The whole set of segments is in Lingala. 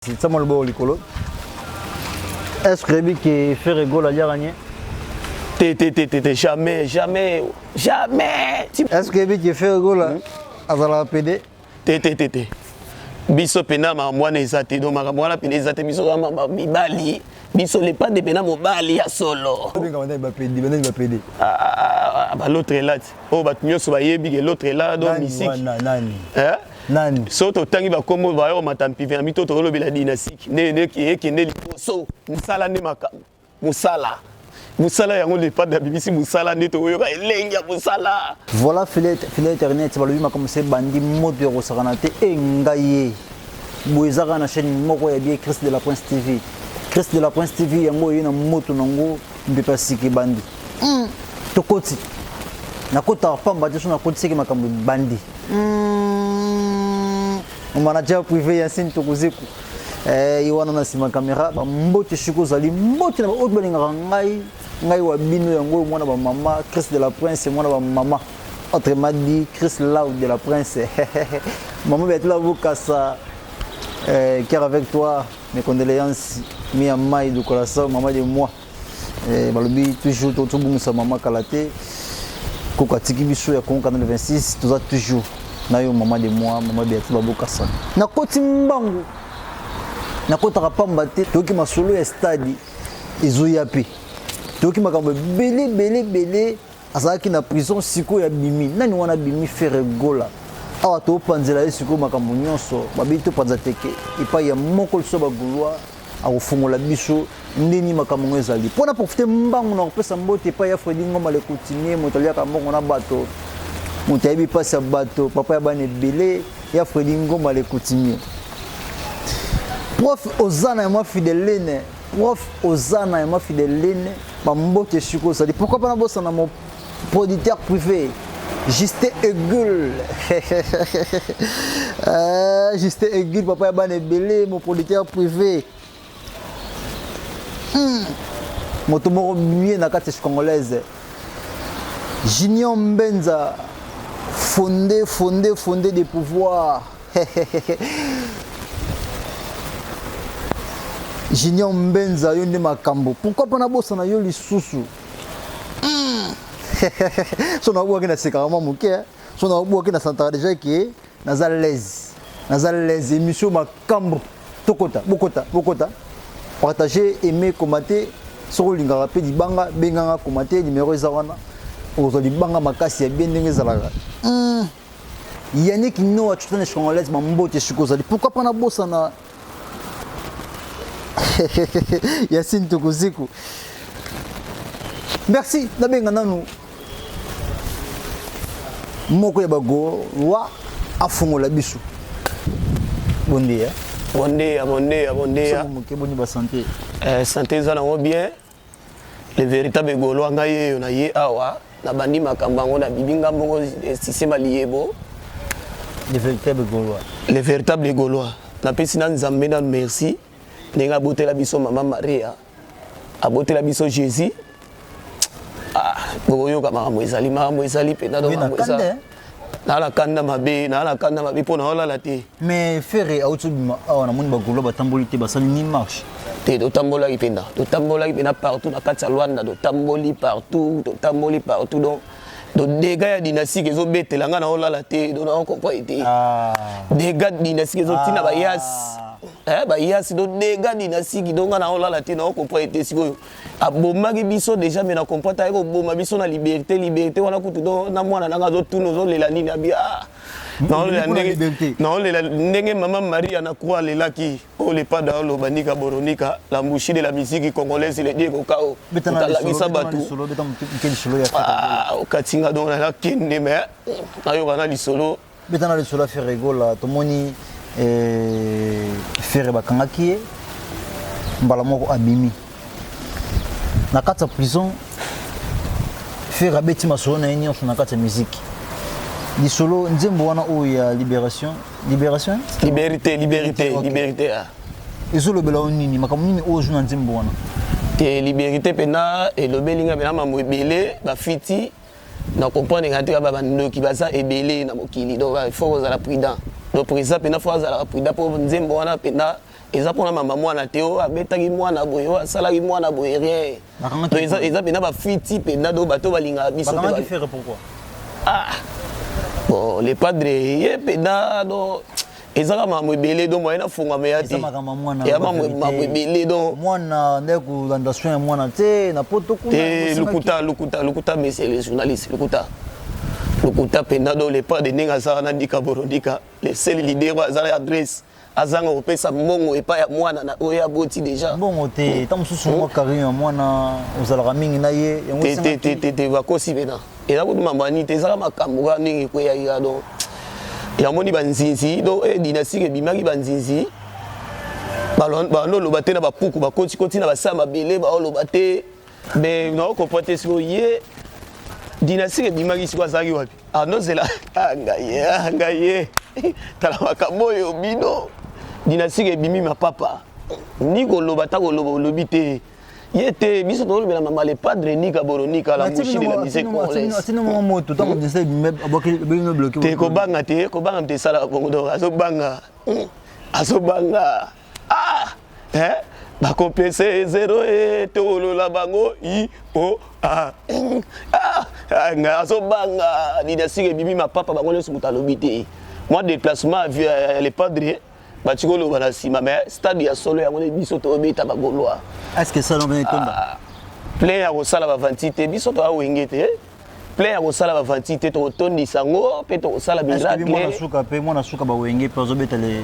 C'est ça mon beau licolo. Est-ce que faire rigolo à gagner? Jamais. Est-ce que fait rigolo à la PD? Biso pena ma mwana ezate do maka mwana pena ezate biso ma mibali biso le pas de pena mobali ya solo. Ba l'autre est là. Oh ba nyoso ba yebi que l'autre est là do musique. Nani? Hein? Nani? Soto tangi ba komo ba yo matampi vya mito to lobela dynastique. Ne ki ne liposo. Musala ne maka. Musala yango le pas de BBC musala ne to yo ka elenga musala. Voilà filet internet ba lobi comme c'est bandi moto yo sakanate engaye. Boizaka na chaîne moko ya bien Chris de la Prince TV. Chris de la Prince TV yango yena moto nango mbepa siki bandi. Tokoti. Nakota pamba te sona koti siki makambo bandi. Manager privé ya sin tokuziku. Iwana na sima kamera ba mbote shiko zali mbote na ba autre balinga ngai wa bino yango mwana ba mama Chris de la Prince mwana ba mama autrement dit Chris Loud de la Prince. Maman va être là vous kassa car avec toi mes condoléances mi amai du corazon maman de moi balobi toujours tout bumusa maman kalate ko katiki biso ya konka na 26 tout ça toujours na yo maman de moi maman de tout baboka ça na koti mbangu na kota pamba te toki masolo ya stade ezoya pe toki makambo belé azaki na prison siko ya bimi nani wana bimi faire gola awa to panzela siko makambo nyonso babito panza teke epa ya moko so bagulwa akufungola biso ndeni makambo ezali pona profiter mbangu na kopesa mbote epa ya Fredi Ngoma le continuer motalia ka mbongo na bato motayebi pasi ya bato papa ya bane belé ya Fredi Ngoma le continuer. Prof Ozana et moi fidèle, Bambote Chiko, ça dit pourquoi pas bosser dans mon producteur privé, Justin Egul. Justin Egul, papa ya bane belé, mon producteur privé. Motomoro bien na carte congolaise. Junior Mbenza, fondé des pouvoirs. Junior Mbenza yonde makambo. Pourquoi pas na bossa na yo lisusu? So na bwa kina sekarama muke, so na bwa kina santara déjà que nazalaise émission makambo. Tokota, bokota. Partager, aimer, commenter. Sur linga rapide di banga benganga commenter numéro ezawana. Ozo di banga makasi ya bien ndenge zalaka. Yannick no atutana congolaise mambote chikozali. Pourquoi pas na bossa na Yassine Tokoziku. Merci, nabenga nanu. Moko ya bago wa afungola bisu. Bon dia. Moke boni ba santé. Santé za na bien. Le véritable golo ngaye na ye awa na bandi makambango na bibinga mbongo sistema liebo. Le véritable gaulois. Na pesi na nzambe na merci. Nenga botela biso maman Maria abotela biso Jésus boyo ka makambo ezali pena do makambo ezali na la kanda mabe pona ola la te mais faire autobima na moni bagolo batamboli te basali ni marche te do tambola ipenda partout na kati ya Luanda do tamboli partout donc do dégâts ya dynastique ezo betela nga na ola la te do na comprendre été dégâts dynastique ezo tina ba yas bayasi do dégâts dynastique donc na olala te na comprendre été sikoyo abomaki biso déjà mais na comprendre ayeko boma biso na liberté wana kutu do na mwana nanga zo tuno zo lela nini abi non lela ndenge maman Maria na croix lelaki o le pas dans le banika boronika la mouchi de la musique congolaise le Diego Kao talakisa batu katinga donc na kende mais ayo kana lisolo betana le solo faire rigola to moni faire bakangaki mbala moko abimi na kati ya prison faire abeti masolo na yenyo na kati ya musique lisolo nzembo wana oyo ya liberté ezolobela nini makambo nini oyo na nzembo wana te liberté pena elobelinga pena mambo ebele bafiti na comprendre ngati ka bandoki baza ebele na mokili donc il faut kozala prudent. Donc pour ça, il faut avoir prudent pour nzembo wana pena eza pona mama mwana te o abetaki mwana boye o asalaki mwana boye rien to eza pena ba fiti pena do bato balinga biso te ba faire pourquoi bon les padres ye pena do ezaka makambo ebele do moyena fungwama ya te ya makambo ebele do mwana nde kolanda soin ya mwana te na poto kuna te lukuta monsieur le journaliste lukuta pena do le pas de ndenge azala na ndika borondika le seul leader azala adresse azanga kopesa mbongo epai ya mwana na oyo aboti déjà mbongo te ta mosusu mwa carrière ya mwana ozalaka mingi na ye te bakosi pena eza kutu mambo ani te ezaka makambo kaka ndenge ekweyaka do yamoni banzinzi do dynastique ebimaki banzinzi baoloba te na bapuku bakotikoti na basala mabele baoloba te me naokomprend te sikoyo ye dynastique ebimaki siko azalaki wapi anozela ngai ye tala makambo oyo bino dynastique ebimi mapapa ni koloba ta koloba olobi te ye te biso tolobela mama le padre nika boronika la mouchi de la musique congolaise te kobanga te sala bongo do azobanga bakomplese zero tolola bango azobanga dynastique ebimi mapapa bango nyonso moto alobi te moi déplacement les padres batikoloba na nsima mais stade ya solo yango nde biso tobeta bagoloa est-ce que ça non bien tomba plein ya kosala bavanti te biso toawenge te plein ya kosala bavanti te tokotondisa ngo mpe tokosala mwana suka bawenge mpe azobeta le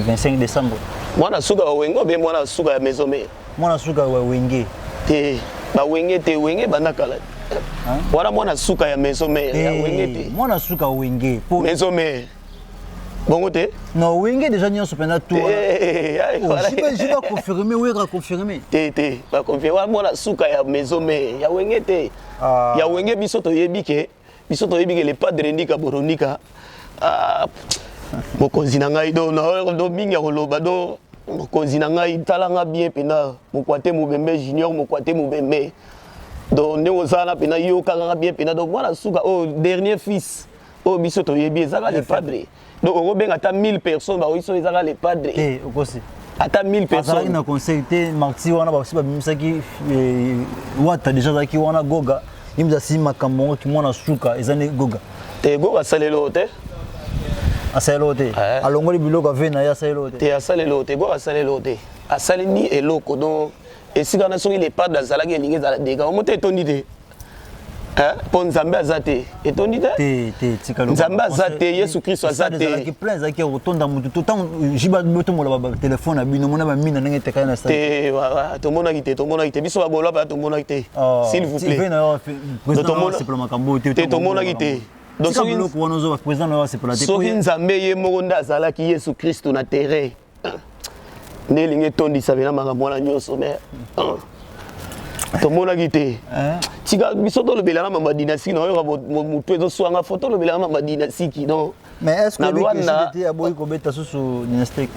25 décembre mwana suka bawenge obe mwana suka ya maison mare mwana suka bawenge te bawenge te wenge bandakala wana mwana suka ya maison mare ya wenge te mwana suka wenge maison mare bongo te non wenge déjà nyonso pena to je dois confirmer oui ra confirmer te ba confirmer mwana suka ya maison mare ya wenge te ya wenge biso to yebike le padre ndika boronika mokonzi na ngai do mingi ya koloba do mokonzi na ngai talanga bien pena mokwate mobembe junior mokwate mobembe do nde ozala pena yo kanga bien pena do mwana suka o dernier fils o biso to yebi ezaka le padre donc on benga ata 1000 personnes ba oiso ezaka le padre eh okosi ata 1000 personnes na conseil te marti wana ba siba bimisaki wata déjà zaki wana goga imza si makambo ki mwana suka ezane goga te goga salelo te asalelo te alongoli biloko avena ya salelo te asalelo te goga salelo te asali ni eloko donc esika na soki le padre azalaki elingi ezala deka omote etondi te po nzambe aza te etondi te nzambe aza te yesu kristo aza te ezalaki plein ezalaki kotonda motu to ntango jiba botombola batelefone na bino mona bamina ndenge etekali na te tomonaki te biso babola baya tomonaki te s'il vous plaît te tomonaki te soki nzambe ye moko nde azalaki yesu kristo na terrain nde elingi etondisa bena makambo wana nyonso me tomonaki te tika biso tolobela na mama dynastique na oyoka motu ezoswanga fo tolobela na mama dynastique non mais est-ce que Lwanda aboyi kobeta susu dynastique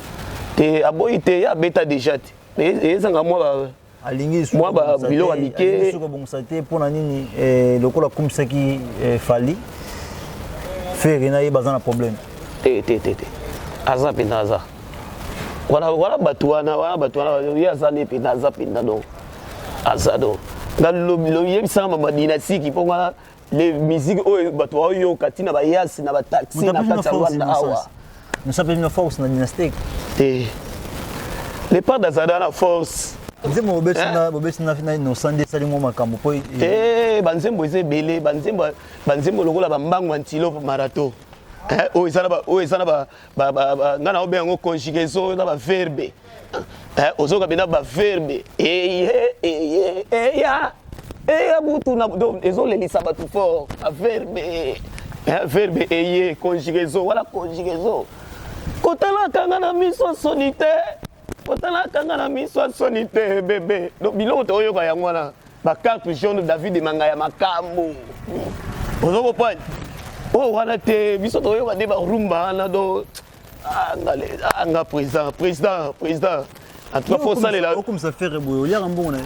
te aboyi te ye abeta déjà te ezanga mwa alingi mwa biloko ya mike kobongisa te mpona nini lokola akumisaki fali fere na ye baza na problème te aza mpenza aza wana bato wana ye aza ne mpenza aza mpenza donc aza donc yebisaka mama dynastique mpo wana les musiques oyo bato baoyoka ntina bayasi na bataxi na kati ya Rwanda awa nosapeli na force na dynastique te le padre azala na force nzembo bobeti na inosande esali mwa makambo mpo te banzembo eza ebele banzembo lokola bambango antilope marathon oyo eza na ngai na obenga yango conjugaison na baverbe ozoka bena baverbe eya butu ezolelisa bato fort verbe eye conjugaison wala conjugaison kotalaka nga na miso soni te kotalaka nga na miso soni te bebe biloko toyoka yango wana bacarte jaune David emanga ya makambo ozokopoine oyo wana te biso toyoka nde barumba wana do anga président en tout cas faut salela okomisa fere boye oliaka mbongo na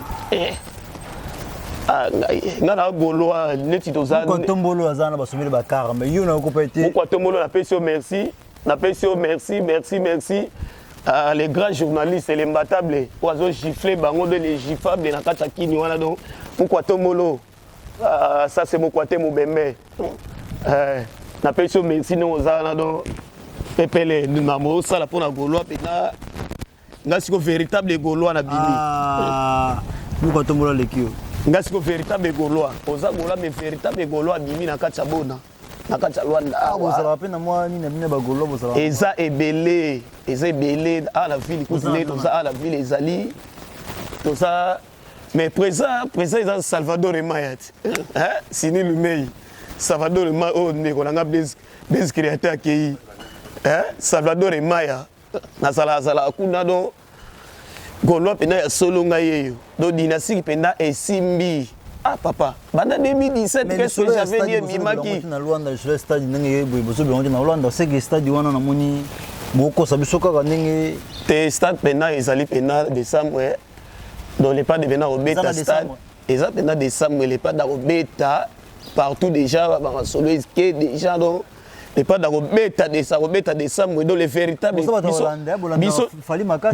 nga na goloa neti tozakotombolo aza na basomeli bakara mais yo nakopa ete mokwatombolo napesi yo merci merci les grands journalistes les imbattables oiseaux gifler bango de les giflables na kata kini wana donc pourquoi tomolo ça c'est mon côté mon bembe na peso merci no ozana donc pepele na mo sala pour na goloa pena ngasi ko véritable goloa na bimi pourquoi tomolo lekio ngasi ko véritable goloa oza goloa mais véritable goloa bimi na kata bona na kata Luanda bozala pe na mwa ni na bine ba goloa bozala eza ebele à la ville cousine toza à la ville ezali toza mais présent eza Salvador Emayat hein Sini Lumei Salvador Emaya oh ndeko nanga base créateur akei hein Salvador Emaya na sala kuna do goloa pena ya solo ngayeyo do dynastique pena esimbi. Ah papa, banda 2017 qu'est-ce que j'avais dit bimaki na Luanda je stade ndenge bozo bilongi na Luanda c'est que stade wana na moni moko sabisoka ka ndenge te stade pena ezali pena décembre dans les pas de pena robeta stade eza pena décembre les pas d'arobeta partout déjà ba solo est déjà donc les pas d'arobeta décembre dans les véritables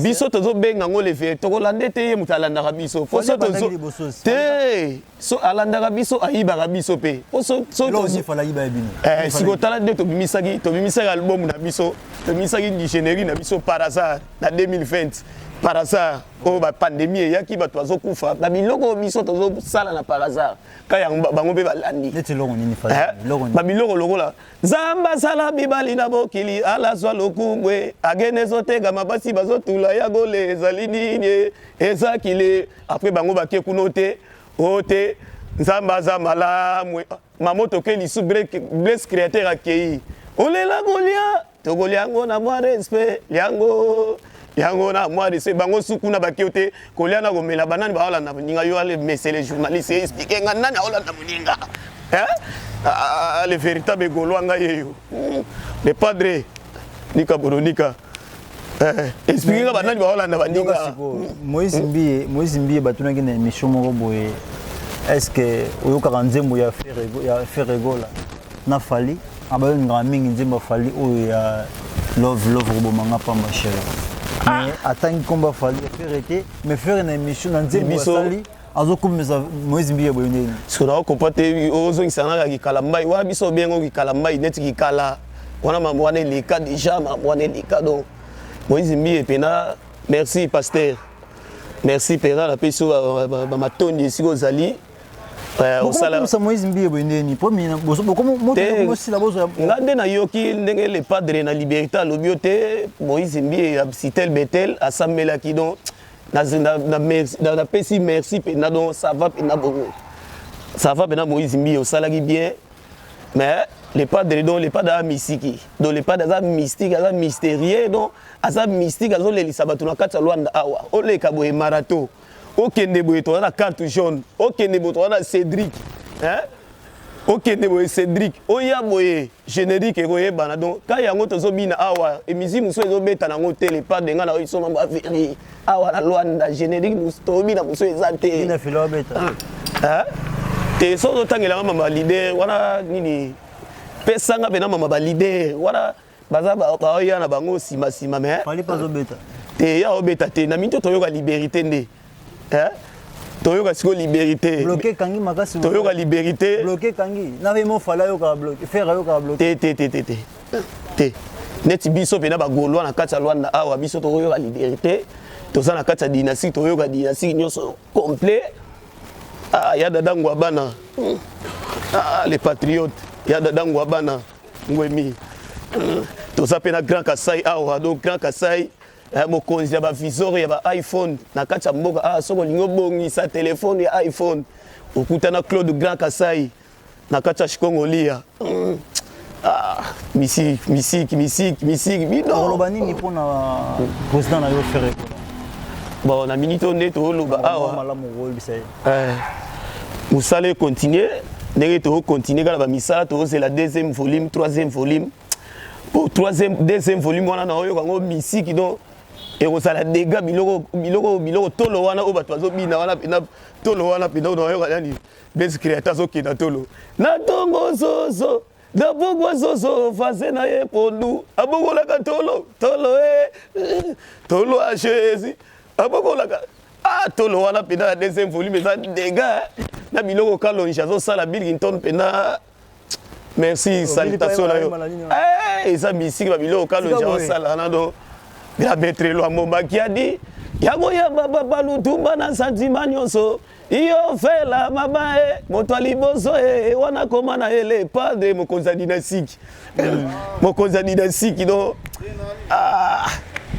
biso tozo benga ngo les véritables holandais te mutalanda biso foso tozo te so alanda biso ayiba biso pe foso so tozo fala yiba bino siko tala de to bimisaki album na biso to bimisaki di générique na biso par hasard na 2020 par hasard oh ba pandémie yaki ba tozo kufa ba biloko biso tozo sala na par hasard kaya bango pe balandi neti longo nini fa longo ba biloko lokola zamba sala bibali na bokili ala zwa lokumbwe agene zotega mabasi bazotula ya gole ezali nini ezakile après bango ba kekunote ote nzamba za malamu mamoto ke lisu bless créateur akei olela golia to golia ngo na mwa respect yango na mwa respect bango sukuna bakiote kolia na gomela banani ba Holanda ninga yo ale message les journalistes expliquer nga nani Holanda muninga hein le véritable goloa nga yeyo le padre nika boronika expliquer nga banani ba Holanda baninga Moïse Mbiye batunaki na émission moko boye est-ce que oyokaka nzembo ya faire rigola na fali abayongaka mingi nzembo fali oyo ya love robomanga pamba chéri mais atangi komba fali faire été mais faire na émission na nzembo sali azokomisa Moïse Mbiye boye nini sura ko pate ozongisana ki kalambai wa biso bengo ki kalambai neti ki kala wana mamwane leka déjà mamwane leka donc Moïse Mbiye pena merci pasteur merci pera la peso ba matondi siko zali osala Moïse Mbiye bondeni pomina boso comment si la boso ngande na yoki ndenge le padre na liberté lobiote Moïse Mbiye absitel betel asambela ki donc na pesi merci pena donc ça va pena Moïse Mbiye osala ki bien mais les padres donc les padres mystique donc les padres mystique ça mystérieux donc ça mystique azo le lisabatu na kata Luanda awa ole kaboye marathon okende boye to na carte jaune okende boye to na Cédric hein okende boye Cédric oya boye générique ekoye bana donc ka yango tozo bina awa émission muso ezo beta nango te les padres nga na iso mamba veri awa na Luanda générique muso bina muso ezate ina filo beta hein te so tangela mama leader wana nini pesanga pena mama ba leader wana baza ba oya na bango sima mais fali pas obeta te ya obeta te na minto toyoka liberté nde hein toyoka siko liberté bloquer kangi makasi toyoka liberté bloquer kangi na vemo fala yoka bloquer faire yoka bloquer te neti biso pena ba golwa na kati ya Luanda awa biso toyoka liberté toza na kati ya dynastique toyoka dynastique nyonso complet ya dadangu abana les patriotes ya dadangu abana ngwemi toza pe na Grand Kasai awa donc Grand Kasai mokonzi ya ba visor ya ba iPhone na kati ya mboka soko lingo bongisa telefone ya iPhone okutana Claude Grand Kasai na kati ya Shikongolia misiki bino oloba nini pona président na yo faire bon na minute neto oloba awa malamu rôle bisay musale continuer ndenge to continuer kala ba misala to c'est la deuxième volume troisième volume pour deuxième volume wana na oyo kango misiki donc et osala dégâts biloko tolo wana o bato azobina wana pena tolo wana pena na oyo kanani base créateur zo kina tolo na tongo zozo Dabogwa zozo fase na ye pondu. Abogolaka tolo. Tolo a chaise. Abogolaka. Ah, tolo wana pena la deuxième volume ça dégâts. Na biloko kalonja zo sala Bilington pena. Merci, salutations là yo. Eh, ça musique ba biloko kalonja zo sala na do. Bila betrelo amomba qui a dit yango ya baba balutumba na sentiment nyonso. Iyo fela mabae moto aliboso wana koma na ele padre mokonza dynastique. Mokonza dynastique do. Ah.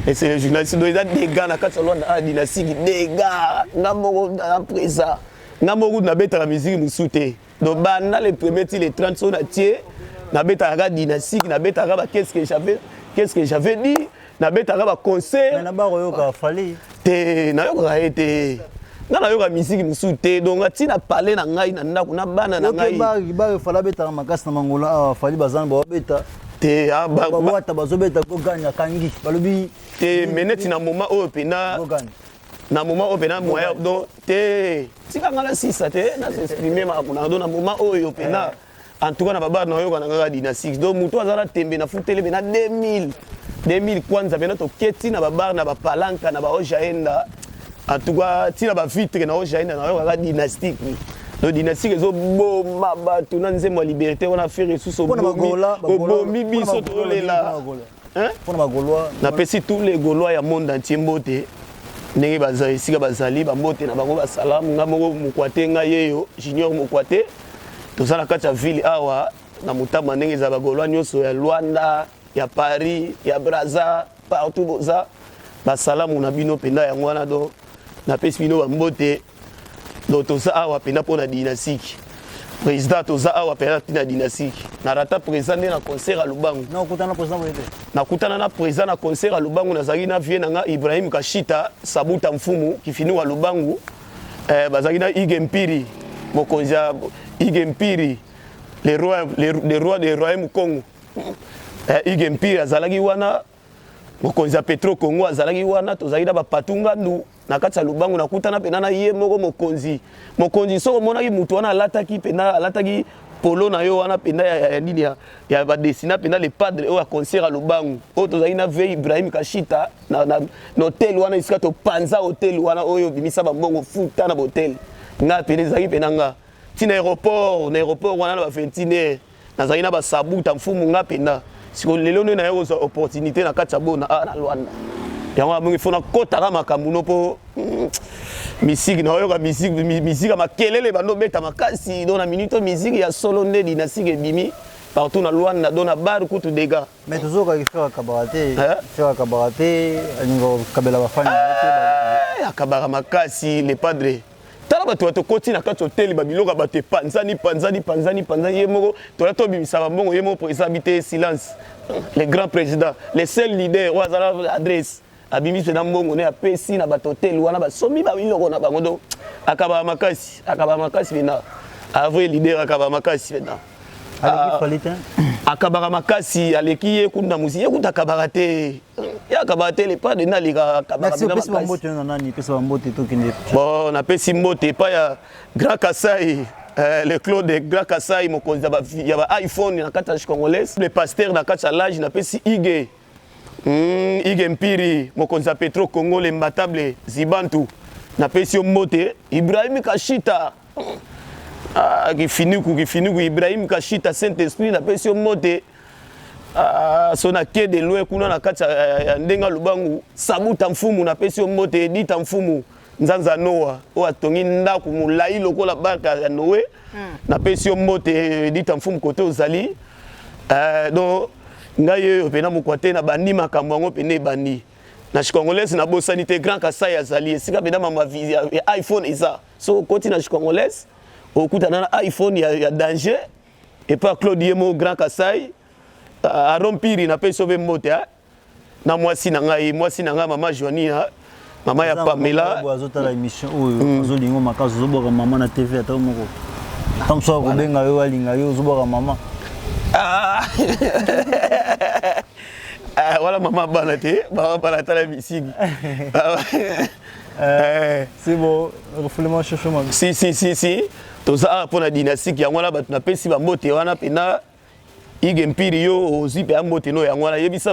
Et c'est le journaliste do eza dégâts na kati Luanda dynastique dégâts ngamo na presa. Ngamo na beta la musique musute. Donc bana les premiers les 30 sont atié na beta la dynastique na beta la qu'est-ce que j'avais dit na beta la conseil na ba royoka fali te na yoka été na yoka musique musute donc atina parler na ngai na ndako na bana na ngai ba fala beta makasi na mangola fali bazana ba beta te ba wata bazobeta ko ganya kangi balobi te meneti na moment o pena na moment o pena moya donc te tika ngala sisa te na s'exprimer ma kuna na moment o yo pena en tout cas na baba na yoka na ngala dynastique donc muto azala tembe na futele bena 2000 kwanza pena to keti na baba na ba palanka na ba ojaenda en tout cas tina ba vitre na ojaenda na yoka dynastique donc dynastique ezo boma batu na nzembo ya liberté on a fait ressources au bomi biso to lela hein pour ba Gaulois na pesi tous les Gaulois ya monde entier mbote ndenge baza esika bazali bambote na bango basalamu nga moko mokwate nga yeyo junior mokwate tozala kati ya ville awa na motama ndenge za bagolwa nyonso ya Luanda ya Paris ya Brazza partout boza basalamu na bino penda yango wana do na pesi bino bambote do toza awa penda pona dynastique président toza awa penda tina dynastique na rata président na concert à Lubangu na kutana président boyete na kutana na président na concert à Lubangu na zaki na vie nga Ibrahim Kashita Sabuta Mfumu kifinu wa Lubangu bazaki na Igempiri mokonza Igempiri les rois des royaumes Congo Igempiri azalaki wana mokonza Petro Congo azalaki wana tozaki na bapatunga ndu na kati ya Lubangu na kutana pena na ye moko mokonzi soko monaki mutu wana alataki pena alataki polo na yo wana pena ya nini ya ba dessiner pena le padre o a concert à Lubangu o tozaki na ve Ibrahim Kashita na hotel wana isika to panza hotel wana oyo bimisa ba mbongo futa na hotel nga pena zaki pena nga tina aéroport wana na ba 21 na zaki na ba Sabuta Mfumu nga pena siko lelo na yo za opportunité na kati ya bona na Luanda yango amongi fona kotaka makambo no po musique na yoka musique makelele bando beta makasi dans la minute musique ya solo nde dynastique ebimi partout na Luanda dona bar kutu dega mais toujours ka faire cabaret ningo kabela bafanya ya kabara makasi le padre tala bato bato koti na kati hotel babiloko bato panzani ye moko tola to bimisa bambongo ye moko président habité silence les grands présidents les seuls leaders wa zala adresse abimisi na mbongo ne apesi na bato hotel wana basomi babiloko na bango do akaba makasi bina avre leader akaba makasi bina aleki falite akaba makasi aleki ye kunda musi ye kuta kabarate ya kabarate le pas de na lika kabarate makasi mbote na nani pesa mbote to kinde bon na pesi mbote pa ya Grand Kasai le Claude de Grand Kasai mokonza ba ya ba iPhone na kata congolaise le pasteur na kata l'âge na pesi Ige Mpiri mokonza Petro Congo le mbatable Zibantu na pesi mbote Ibrahim Kashita kifiniku Ibrahim Kashita Saint-Esprit na pesi mbote sona ke de loin kuna na kati ya ndenga Lubangu Sabuta Mfumu na pesi mbote Edita Mfumu Nzanza Noa o atongi ndako mulai lokola barka ya Noé na pesi mbote Edita Mfumu kote ozali donc ngai pena mokwate na bandi makambo yango pene bandi na congolaise na bosanité Grand Kasai azali esika pena mama ya iPhone eza so koti na congolaise okutana na iPhone ya danger et pas Claude Yemo Grand Kasai a rompiri na peso be mote na mwasi na ngai mama Joania mama ya Pamela azotala émission oyo azolingo makazo zoboka mama na TV ata moko tamso ko benga yo alinga yo zoboka mama voilà maman banate bana tala misigi c'est bon refoulement cherchement si toza pour la dynastique yango na bato na pesi ba mote wana pena ige mpiri yo ozipe ambote no yango wana yebisa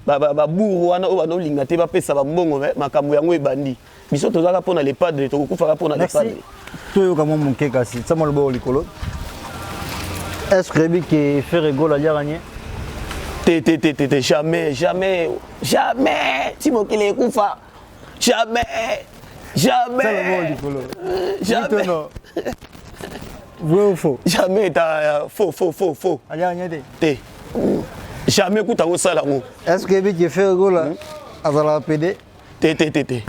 ba buru wana o bano linga te ba pesa ba mbongo makambo yango ebandi biso tozaka pona les padres tokufaka pona les padres toyo kama monke kasi tsama lobo likolo est-ce que faire rigolo ya gagner jamais si mokili ekufa jamais vrai ou faux jamais ta faux ya gagner te jamais kuta ko sala ngo est-ce que faire rigolo azala PD te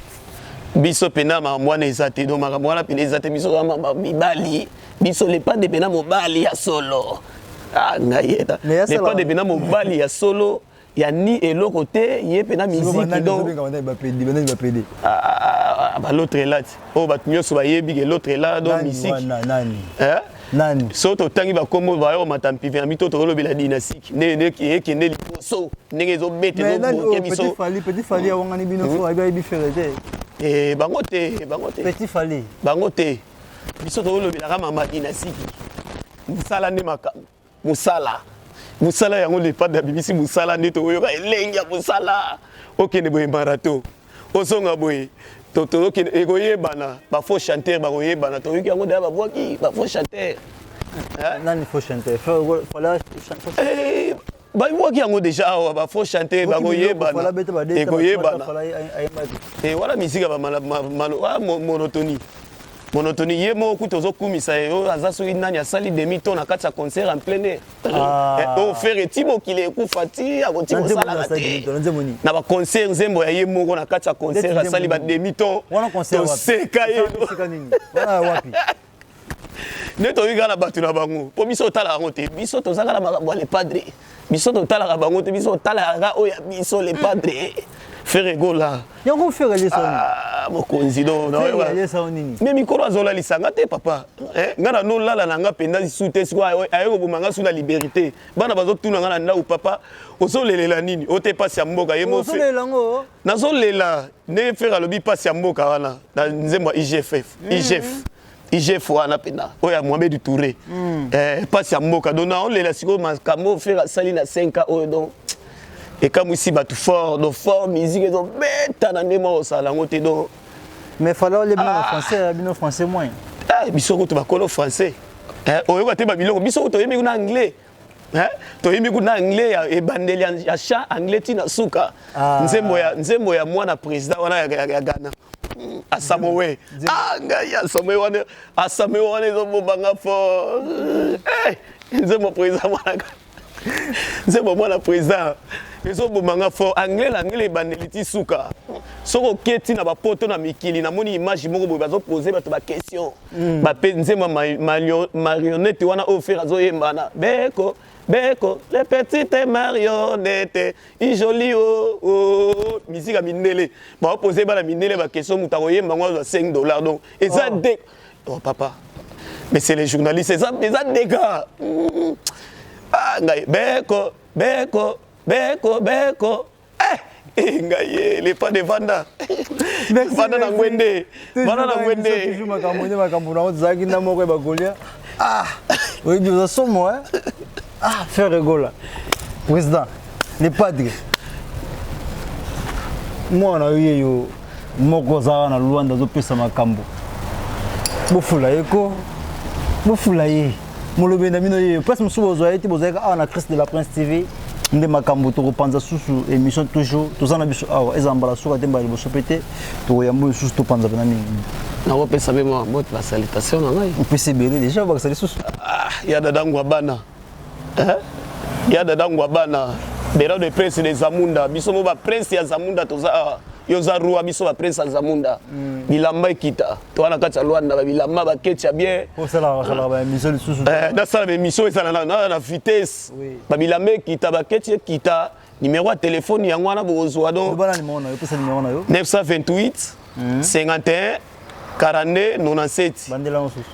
biso pena ma mwana ezate do maka mwana pena ezate biso ma mibali biso le pas de pena mobali ya solo ngayeta le pas de pena mobali ya solo ya ni eloko te ye pena musique donc ba l'autre là oh ba nyoso ba yebi ke l'autre là donc musique nani soto tangi ba komo ba yo matampi via mito to lobela dynastique ne ki ekende liposo ndenge zo bete zo boke biso petit fali ya wangani bino fo ayba bi ferete bango te petit fali bango te biso to lobela ka mama dynastique musala ne makambo musala yango le pas de bibisi musala ne to yo ka elengi ya musala okene boye marathon osonga boye toto okene ekoyebana ba faux chanteur ba koyebana to yoki yango da ba boki ba faux chanteur nani faux chanteur fala chanteur ba boki yango déjà awa ba faux chanteur ba koyebana ekoyebana wala musique ba monotonie ye moko tozo kumisa yo azaso inani asali demi ton na kati ya concert en plein air o faire timo kile kufati akoti kosala na ba concert nzembo ya ye moko na kati ya concert asali ba demi ton to seka ye wana wapi neto yiga na batu na bango po biso tala ngo te biso tozaka na makambo les padres biso totala bango te biso tala ga oya biso les padres faire gola yango faire les soni mokonzi do na mais mikolo azola lisanga te papa ngana no lala nanga penda sute siko ayeko bomanga suna liberté bana bazotuna ngana ndau papa ozolelela nini ote pasi ya mboka ye mo fe ozolelango nazolela ne faire lobi pasi ya mboka wana na nzembo IGF wana pena oya Mohamed Touré pasi ya mboka dona olela siko makambo faire sali na 5 oyo donc et comme ici batu fort musique ils ont bête na ndemo sala ngote donc mais fallait les bino français moins biso ko to bakolo français oyo ka te ba biloko biso ko to yemi kuna anglais to yemi kuna anglais ya ebandeli ya cha anglais tina suka nzembo ya mwana président wana ya Ghana Asamoah ngai Asamoah wana zo bobanga fort nzembo président wana nzembo mwana président ezo bomanga fort anglais bandeliti suka soko keti na bapoto na mikili na moni image moko boye bazo poser bato ba question ba nzembo marionnette wana offert azo yembana beko les petites marionnettes joli musique mindele ba poser ba na mindele ba question mutako yemba ngwa $5 donc eza de oh papa mais c'est les journalistes eza des gars ngai beko ngai les pas de vanda vanda na ngwende toujours makambo na zaki na moko ba golia oui nous sommes faire rigola président les padres moi na yo moko za na Luanda zo pesa makambo bofula ye molobe na mino ye parce musubo zo ayeti bozaka na Christ de la Prince TV nde makambo to kopanza susu émission toujours tozana biso awa ezambala suka temba liboso pete to yambo susu to panza bana mingi na ko pesa be moi mot la salutation na ngai on peut se béler déjà ba sali susu ya dadangu abana ya dadangu abana bera de prince de Zamunda biso mo ba prince ya Zamunda toza yoza rua biso ba prince ya Zamunda bilamba ekita to wana kati ya Luanda ba bilamba ba ketcha bien ko sala ba émission susu na sala ba émission ezala na vitesse ba bilamba ekita ba ketcha kita numéro de téléphone yango wana bozwa donc 928 51 42 97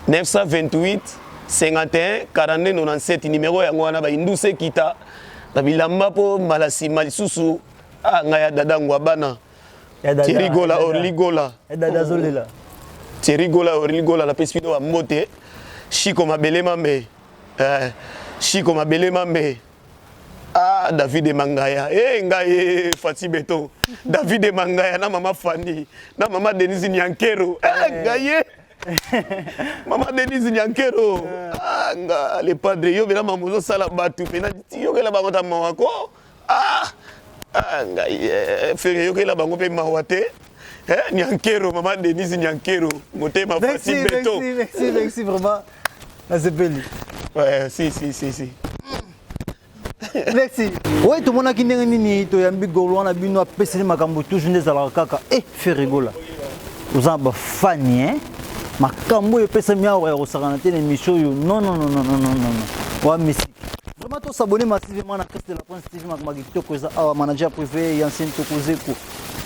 928 51 42 97 numéro yango wana ba induse kita ba bilamba po malasima lisusu ngaya dadangu abana Thierry Gola Orligola Thierry Gola Orligola la pespido wa mote Chico mabele mambe Chico Mabele Mambe. Ah, David Mangaya. Eh, Ngaye Fati Beto. David Mangaya, na maman Fanny. Na maman Denise Nyankero. Eh, Ngaye. Maman Denise Nyankero. Ah, nga, le padre. Yo, bena mamuzo salabatu. Pena, yo, ke la bangota mawako. Ah, Ngaye. Fere, yo, ke la bangope mawate. Eh, Nyankero, maman Denise Nyankero. Moté ma Fati Beto. Merci, vraiment. C'est belle. Ouais, si. Merci. Oui, tout le monde a quitté nini to yambi golo na bino apeseli makambo toujours ndezala kaka fait rigola. Vous en ba fani hein. Makambo epesa miawa ya osakana te émission yo. Non. Wa musique. Vraiment to s'abonner massivement na Christ de la Prince TV makito ko za awa manager privé yancine to kozeko.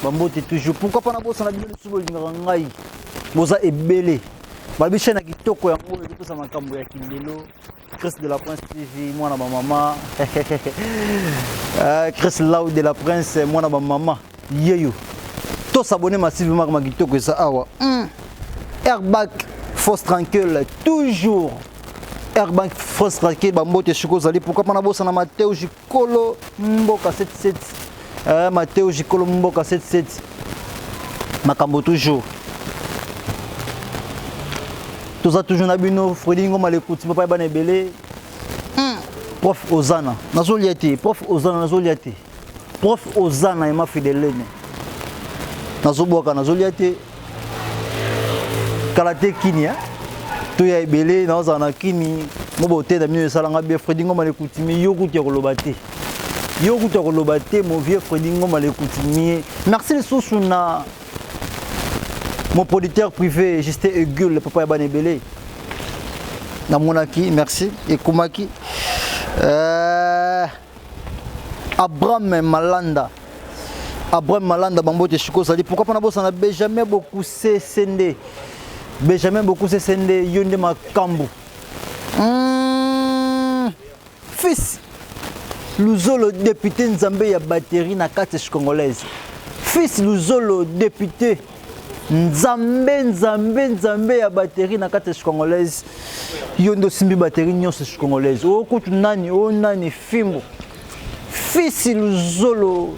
Bambote toujours. Pourquoi pas na bossa na bino subo lingaka ngai. Boza ebele. Babi chaîne kitoko ya ngo epesa makambo ya kindelo. Chris de la Prince TV, moi na ma maman. Chris Lau de la Prince, moi na ma maman. Yeyo. Tous s'abonner massivement à Magito que ça awa. Airbag force tranquille toujours. Airbag force tranquille bambo te chiko zali pourquoi pas na bossa na Mateo Jikolo Mboka 77. Mateo Jikolo Mboka 77. Makambo toujours. Tous toujours na bino Fredingo malekuti papa ba nebele prof Ozana nazoliati prof Ozana nazoliati prof Ozana ema fidelene nazoboka nazoliati karate kini to ya ebele na Ozana kini mobote da mino salanga bien Fredingo malekuti mi yokuti ya kolobate mon vieux Fredingo malekuti mi merci les sosuna. Mon producteur privé, Justin Egul, le papa Banebele. Namonaki, merci. Et Kumaki. Abraham Malanda. Bambo de Chiko Sali. Pourquoi pas na Benjamin beaucoup Sende. Yonde Makambo. Fils. Luzolo député Nzambe ya batterie na carte congolaise. Fils Luzolo député Nzambe ya batterie na carte congolaise. Yondo simbi batterie nyonso congolaise. O kutu nani fimbo. Fils Luzolo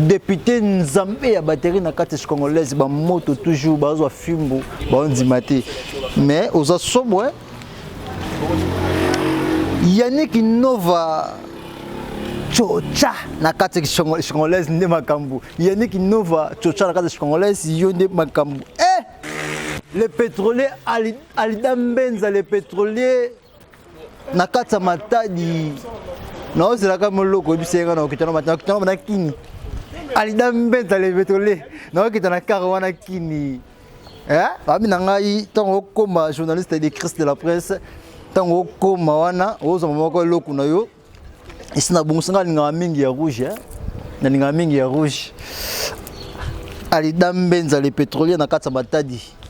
député Nzambe ya batterie na carte congolaise ba moto toujours bazwa fimbo ba ndimate. Mais oza sobo Yannick Nova Chocha na carte congolaise nde makambo. Yannick Nova Chocha na carte congolaise yonde makambo. Le pétrolier Alida Mbenza le pétrolier na carte matadi. Na ozela ka moloko bisenga na okitana matana na kini. Alida Mbenza le pétrolier na okitana karawana kini. Babi na ngai tango koma journaliste de Christ de la Presse tango koma wana ozo mamako loku na yo. Ici na bungusanga linga mingi ya rouge na linga mingi ya rouge. Alida Mbenza le pétrolier na katsa matadi